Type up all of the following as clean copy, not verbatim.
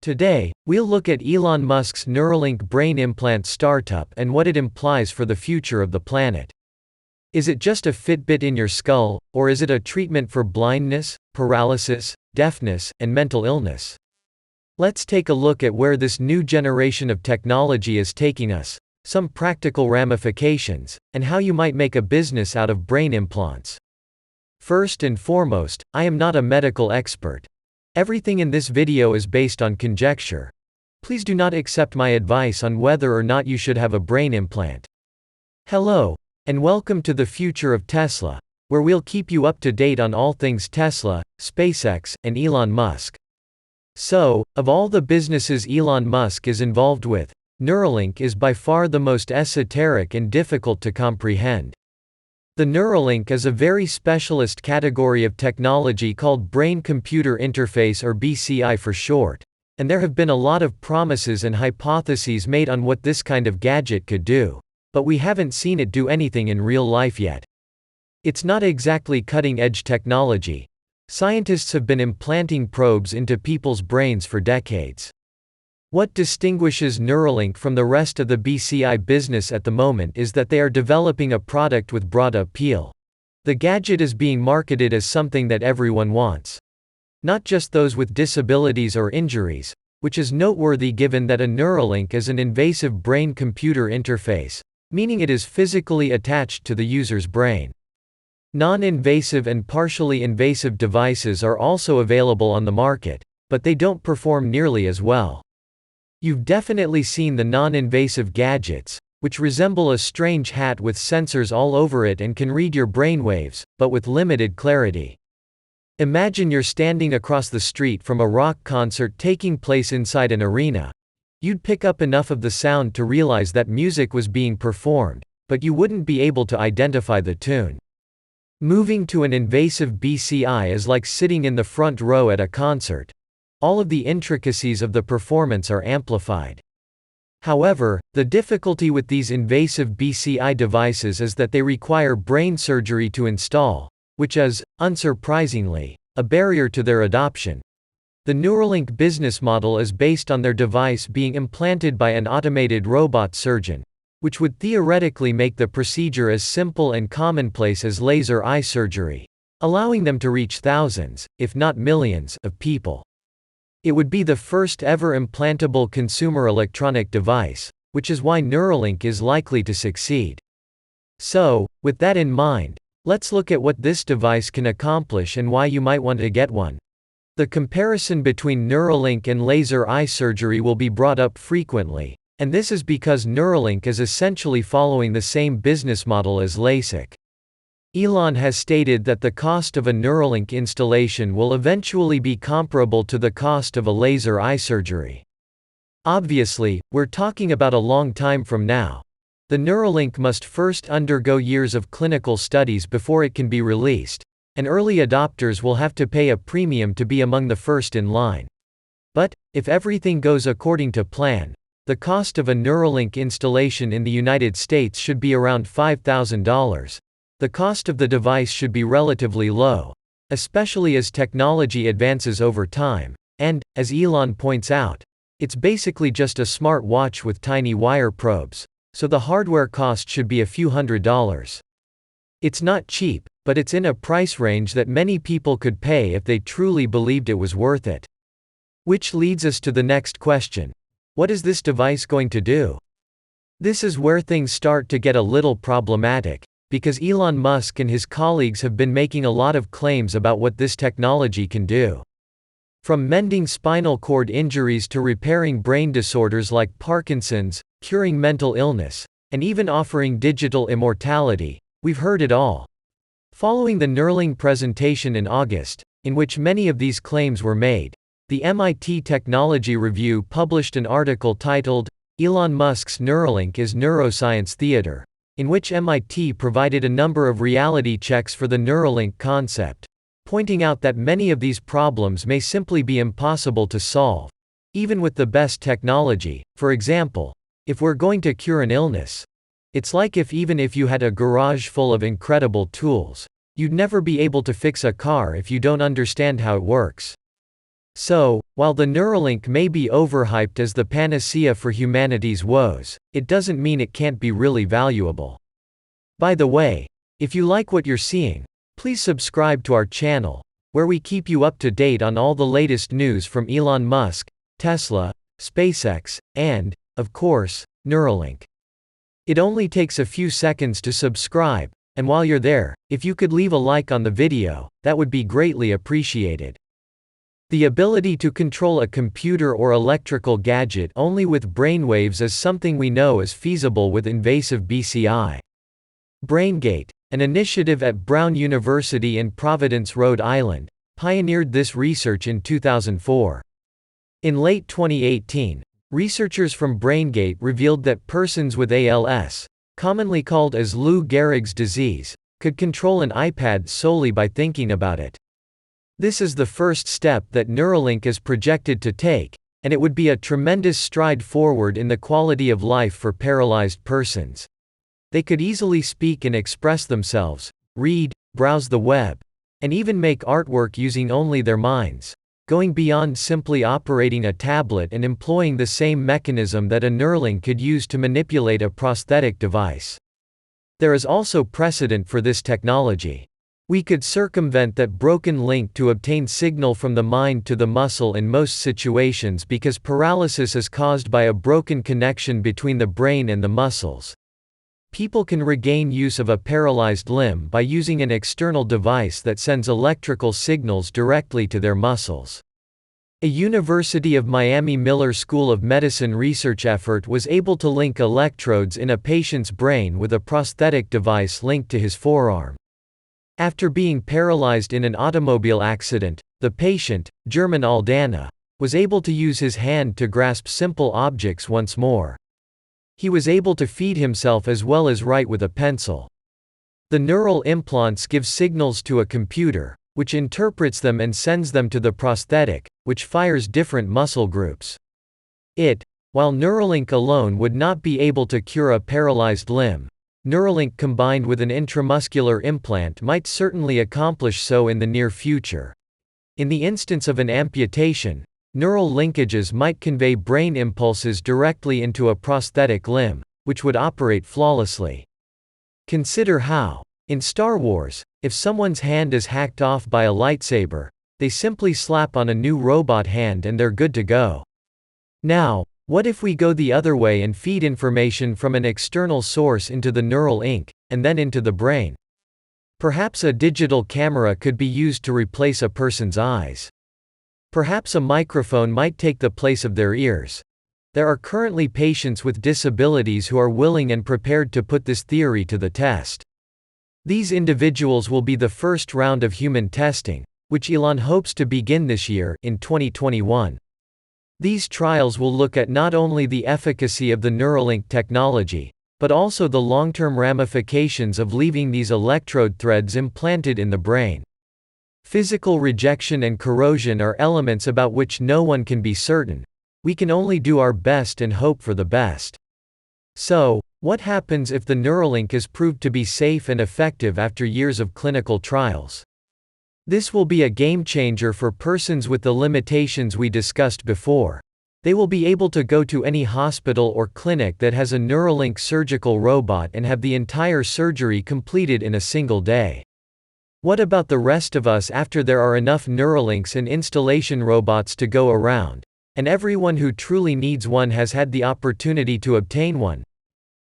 Today, we'll look at Elon Musk's Neuralink brain implant startup and what it implies for the future of the planet. Is it just a Fitbit in your skull, or is it a treatment for blindness, paralysis, deafness, and mental illness? Let's take a look at where this new generation of technology is taking us, some practical ramifications, and how you might make a business out of brain implants. First and foremost, I am not a medical expert. Everything in this video is based on conjecture. Please do not accept my advice on whether or not you should have a brain implant. Hello, and welcome to the future of Tesla, where we'll keep you up to date on all things Tesla, SpaceX, and Elon Musk. So, of all the businesses Elon Musk is involved with, Neuralink is by far the most esoteric and difficult to comprehend. The Neuralink is a very specialist category of technology called brain-computer interface, or BCI for short, and there have been a lot of promises and hypotheses made on what this kind of gadget could do, but we haven't seen it do anything in real life yet. It's not exactly cutting-edge technology. Scientists have been implanting probes into people's brains for decades. What distinguishes Neuralink from the rest of the BCI business at the moment is that they are developing a product with broad appeal. The gadget is being marketed as something that everyone wants. Not just those with disabilities or injuries, which is noteworthy given that a Neuralink is an invasive brain-computer interface, meaning it is physically attached to the user's brain. Non-invasive and partially invasive devices are also available on the market, but they don't perform nearly as well. You've definitely seen the non-invasive gadgets, which resemble a strange hat with sensors all over it and can read your brainwaves, but with limited clarity. Imagine you're standing across the street from a rock concert taking place inside an arena. You'd pick up enough of the sound to realize that music was being performed, but you wouldn't be able to identify the tune. Moving to an invasive BCI is like sitting in the front row at a concert. All of the intricacies of the performance are amplified. However, the difficulty with these invasive BCI devices is that they require brain surgery to install, which is, unsurprisingly, a barrier to their adoption. The Neuralink business model is based on their device being implanted by an automated robot surgeon, which would theoretically make the procedure as simple and commonplace as laser eye surgery, allowing them to reach thousands, if not millions, of people. It would be the first ever implantable consumer electronic device, which is why Neuralink is likely to succeed. So, with that in mind, let's look at what this device can accomplish and why you might want to get one. The comparison between Neuralink and laser eye surgery will be brought up frequently, and this is because Neuralink is essentially following the same business model as LASIK. Elon has stated that the cost of a Neuralink installation will eventually be comparable to the cost of a laser eye surgery. Obviously, we're talking about a long time from now. The Neuralink must first undergo years of clinical studies before it can be released, and early adopters will have to pay a premium to be among the first in line. But, if everything goes according to plan, the cost of a Neuralink installation in the United States should be around $5,000. The cost of the device should be relatively low, especially as technology advances over time, and, as Elon points out, it's basically just a smart watch with tiny wire probes, so the hardware cost should be a few $100s. It's not cheap, but it's in a price range that many people could pay if they truly believed it was worth it. Which leads us to the next question. What is this device going to do? This is where things start to get a little problematic, because Elon Musk and his colleagues have been making a lot of claims about what this technology can do. From mending spinal cord injuries to repairing brain disorders like Parkinson's, curing mental illness, and even offering digital immortality, we've heard it all. Following the Neuralink presentation in August, in which many of these claims were made, the MIT Technology Review published an article titled, "Elon Musk's Neuralink is Neuroscience Theater," in which MIT provided a number of reality checks for the Neuralink concept, pointing out that many of these problems may simply be impossible to solve, even with the best technology. For example, if we're going to cure an illness, it's like even if you had a garage full of incredible tools, you'd never be able to fix a car if you don't understand how it works. So, while the Neuralink may be overhyped as the panacea for humanity's woes, it doesn't mean it can't be really valuable. By the way, if you like what you're seeing, please subscribe to our channel, where we keep you up to date on all the latest news from Elon Musk, Tesla, SpaceX, and, of course, Neuralink. It only takes a few seconds to subscribe, and while you're there, if you could leave a like on the video, that would be greatly appreciated. The ability to control a computer or electrical gadget only with brainwaves is something we know is feasible with invasive BCI. BrainGate, an initiative at Brown University in Providence, Rhode Island, pioneered this research in 2004. In late 2018, researchers from BrainGate revealed that persons with ALS, commonly called as Lou Gehrig's disease, could control an iPad solely by thinking about it. This is the first step that Neuralink is projected to take, and it would be a tremendous stride forward in the quality of life for paralyzed persons. They could easily speak and express themselves, read, browse the web, and even make artwork using only their minds, going beyond simply operating a tablet and employing the same mechanism that a Neuralink could use to manipulate a prosthetic device. There is also precedent for this technology. We could circumvent that broken link to obtain signal from the mind to the muscle in most situations because paralysis is caused by a broken connection between the brain and the muscles. People can regain use of a paralyzed limb by using an external device that sends electrical signals directly to their muscles. A University of Miami Miller School of Medicine research effort was able to link electrodes in a patient's brain with a prosthetic device linked to his forearm. After being paralyzed in an automobile accident, the patient, German Aldana, was able to use his hand to grasp simple objects once more. He was able to feed himself as well as write with a pencil. The neural implants give signals to a computer, which interprets them and sends them to the prosthetic, which fires different muscle groups. While Neuralink alone would not be able to cure a paralyzed limb, Neuralink combined with an intramuscular implant might certainly accomplish so in the near future. In the instance of an amputation, neural linkages might convey brain impulses directly into a prosthetic limb, which would operate flawlessly. Consider how, in Star Wars, if someone's hand is hacked off by a lightsaber, they simply slap on a new robot hand and they're good to go. Now, what if we go the other way and feed information from an external source into the neural ink, and then into the brain? Perhaps a digital camera could be used to replace a person's eyes. Perhaps a microphone might take the place of their ears. There are currently patients with disabilities who are willing and prepared to put this theory to the test. These individuals will be the first round of human testing, which Elon hopes to begin this year, in 2021. These trials will look at not only the efficacy of the Neuralink technology, but also the long-term ramifications of leaving these electrode threads implanted in the brain. Physical rejection and corrosion are elements about which no one can be certain. We can only do our best and hope for the best. So, what happens if the Neuralink is proved to be safe and effective after years of clinical trials? This will be a game changer for persons with the limitations we discussed before. They will be able to go to any hospital or clinic that has a Neuralink surgical robot and have the entire surgery completed in a single day. What about the rest of us after there are enough Neuralinks and installation robots to go around, and everyone who truly needs one has had the opportunity to obtain one?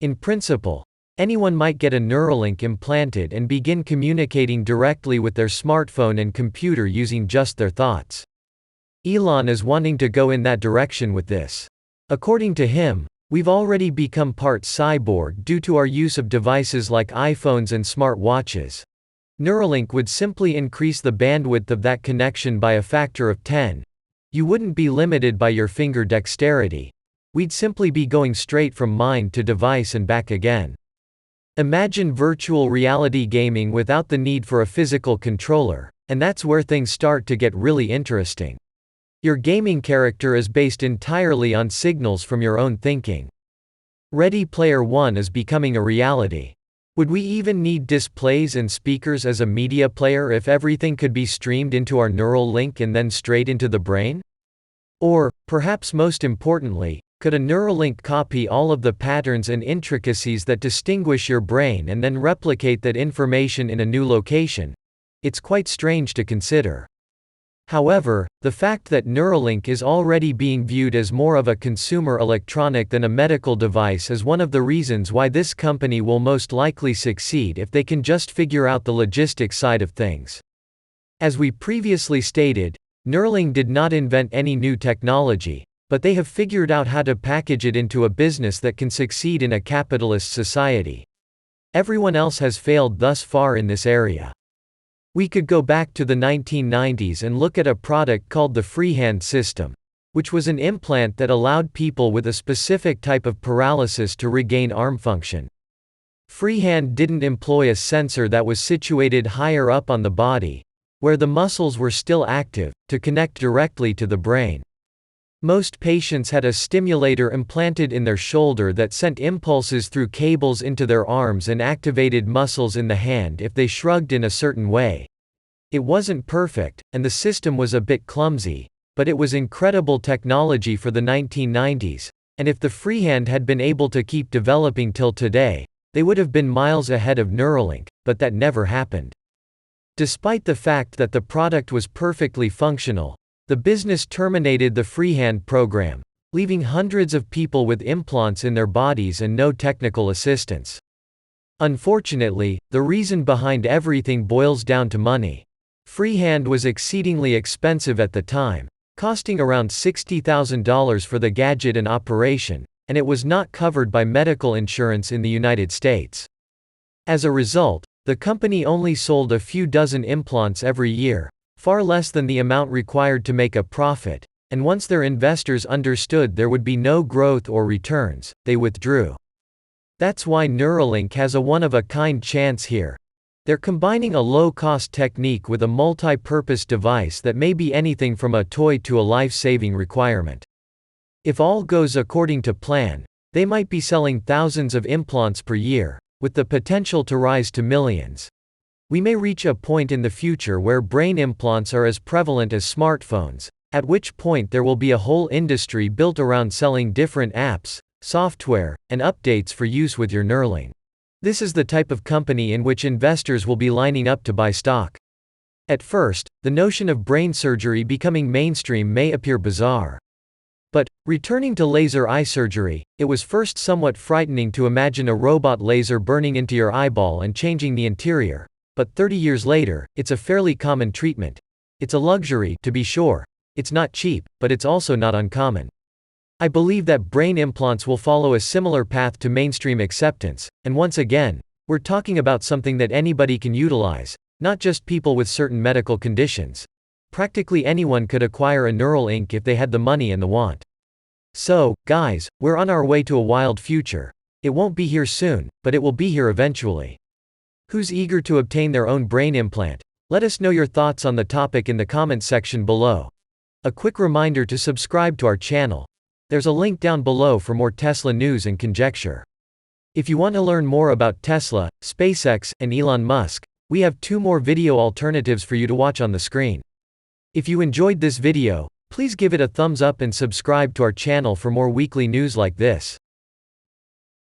In principle, anyone might get a Neuralink implanted and begin communicating directly with their smartphone and computer using just their thoughts. Elon is wanting to go in that direction with this. According to him, we've already become part cyborg due to our use of devices like iPhones and smartwatches. Neuralink would simply increase the bandwidth of that connection by a factor of 10. You wouldn't be limited by your finger dexterity. We'd simply be going straight from mind to device and back again. Imagine virtual reality gaming without the need for a physical controller, and that's where things start to get really interesting. Your gaming character is based entirely on signals from your own thinking. Ready Player One is becoming a reality. Would we even need displays and speakers as a media player if everything could be streamed into our neural link and then straight into the brain? Or, perhaps most importantly, could a Neuralink copy all of the patterns and intricacies that distinguish your brain and then replicate that information in a new location? It's quite strange to consider. However, the fact that Neuralink is already being viewed as more of a consumer electronic than a medical device is one of the reasons why this company will most likely succeed if they can just figure out the logistics side of things. As we previously stated, Neuralink did not invent any new technology, but they have figured out how to package it into a business that can succeed in a capitalist society. Everyone else has failed thus far in this area. We could go back to the 1990s and look at a product called the freehand system, which was an implant that allowed people with a specific type of paralysis to regain arm function. Freehand didn't employ a sensor that was situated higher up on the body, where the muscles were still active, to connect directly to the brain. Most patients had a stimulator implanted in their shoulder that sent impulses through cables into their arms and activated muscles in the hand if they shrugged in a certain way. It wasn't perfect, and the system was a bit clumsy, but it was incredible technology for the 1990s, and if the freehand had been able to keep developing till today, they would have been miles ahead of Neuralink, but that never happened. Despite the fact that the product was perfectly functional, the business terminated the freehand program, leaving hundreds of people with implants in their bodies and no technical assistance. Unfortunately, the reason behind everything boils down to money. Freehand was exceedingly expensive at the time, costing around $60,000 for the gadget and operation, and it was not covered by medical insurance in the United States. As a result, the company only sold a few dozen implants every year, far less than the amount required to make a profit, and once their investors understood there would be no growth or returns, they withdrew. That's why Neuralink has a one-of-a-kind chance here. They're combining a low-cost technique with a multi-purpose device that may be anything from a toy to a life-saving requirement. If all goes according to plan, they might be selling thousands of implants per year, with the potential to rise to millions. We may reach a point in the future where brain implants are as prevalent as smartphones, at which point there will be a whole industry built around selling different apps, software, and updates for use with your Neuralink. This is the type of company in which investors will be lining up to buy stock. At first, the notion of brain surgery becoming mainstream may appear bizarre. But, returning to laser eye surgery, it was first somewhat frightening to imagine a robot laser burning into your eyeball and changing the interior. But 30 years later, it's a fairly common treatment. It's a luxury, to be sure. It's not cheap, but it's also not uncommon. I believe that brain implants will follow a similar path to mainstream acceptance, and once again, we're talking about something that anybody can utilize, not just people with certain medical conditions. Practically anyone could acquire a Neuralink if they had the money and the want. So, guys, we're on our way to a wild future. It won't be here soon, but it will be here eventually. Who's eager to obtain their own brain implant? Let us know your thoughts on the topic in the comments section below. A quick reminder to subscribe to our channel. There's a link down below for more Tesla news and conjecture. If you want to learn more about Tesla, SpaceX, and Elon Musk, we have 2 more video alternatives for you to watch on the screen. If you enjoyed this video, please give it a thumbs up and subscribe to our channel for more weekly news like this.